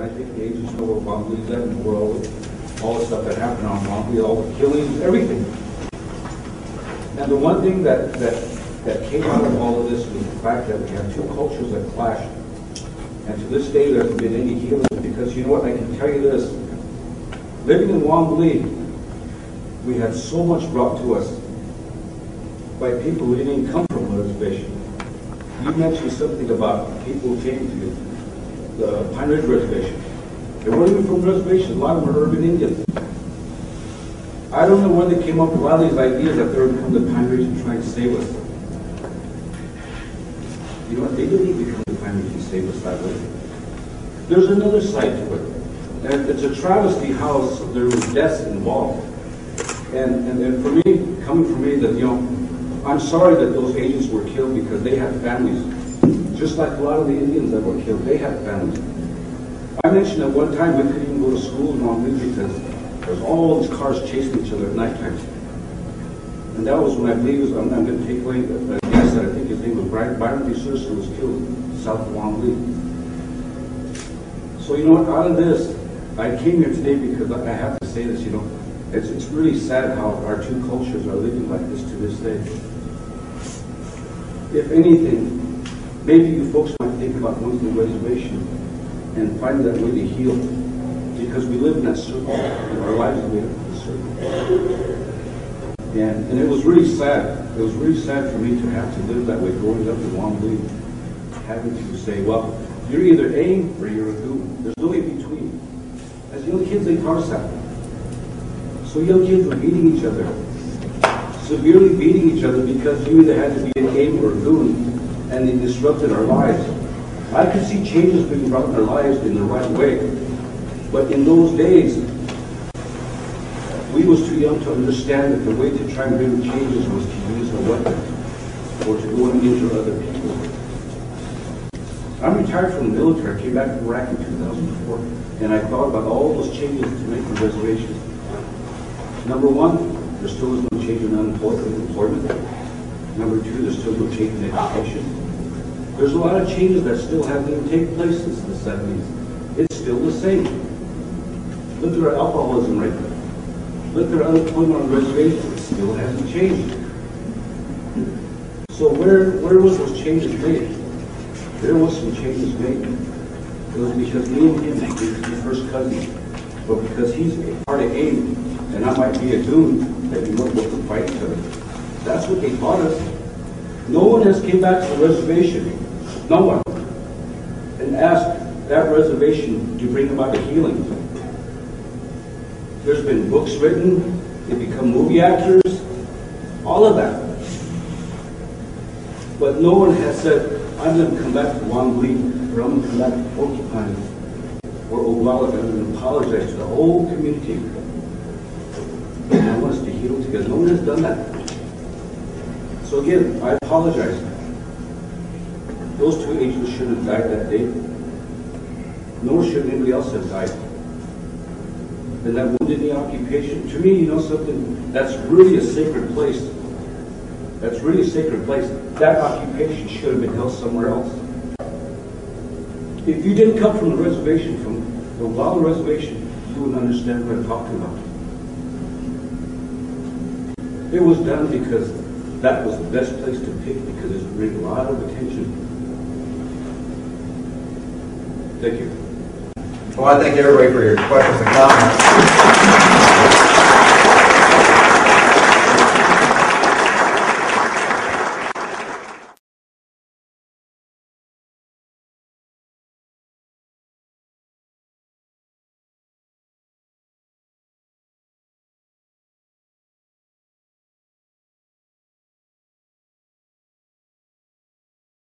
I think the agents know where Wambli's at in the world, all the stuff that happened on Wambli, all the killings, everything. And the one thing that came out of all of this was the fact that we have two cultures that clashed. And to this day, there hasn't been any healing, because you know what, I can tell you this. Living in Wambli, we had so much brought to us by people who didn't even come from the reservation. You mentioned something about people who came to the Pine Ridge Reservation. They weren't even from the reservation. A lot of them were urban Indians. I don't know where they came up with a lot of these ideas that they were going to come to Pine Ridge and try and save us. You know what? They didn't even come to Pine Ridge and save us that way. There's another side to it. And it's a travesty how there was deaths involved. And for me, coming from me, that, you know, I'm sorry that those agents were killed because they had families. Just like a lot of the Indians that were killed, they had families. I mentioned at one time we couldn't even go to school in Wambli because there's all these cars chasing each other at night time. And that was when I believe, I'm going to take away a guess that I think his name was Byron D. Surson was killed south of Wambli. So you know what, out of this, I came here today because I have to say this, you know, it's really sad how our two cultures are living like this to this day. If anything, maybe you folks might think about going to the reservation and find that way to heal, because we live in that circle, and our lives are made up of the circle. And it was really sad. It was really sad for me to have to live that way, growing up in Wambli, having to say, well, you're either A or you're a goon. There's no in between. As young kids, they taught us that. So young kids were beating each other, severely beating each other, because you either had to be an A or a goon, and they disrupted our lives. I could see changes being brought in our lives in the right way, but in those days, we was too young to understand that the way to try and bring changes was to use a weapon or to go and injure other people. I'm retired from the military. I came back from Iraq in 2004, and I thought about all those changes to make the reservation. Number one, there still is no change in unemployment. Number two, there's still no change in education. There's a lot of changes that still haven't even taken place since the 70s. It's still the same. Look at our alcoholism rate. Look at our unemployment on the reservation. It still hasn't changed. So where was those changes made? There was some changes made. It was because me and him became first cousins. But because he's part of AIM, and I might be a goon, that we weren't able to fight each other. That's what they taught us. No one has came back to the reservation, no one, and asked that reservation to bring about a healing. There's been books written, they become movie actors, all of that. But no one has said, I'm going to come back to Wambli, or I'm going to come back to Porcupine, or Oglala, and I'm going to apologize to the whole community. And I want us to heal together. No one has done that. So again, I apologize. Those two angels should have died that day. Nor should anybody else have died. And that wounded knee occupation, to me, you know something, that's really a sacred place. That's really a sacred place. That occupation should have been held somewhere else. If you didn't come from the reservation, from the Oglala reservation, you wouldn't understand what I'm talking about. It was done because that was the best place to pick, because it bring a lot of attention. Thank you. Well, I thank everybody for your questions and comments.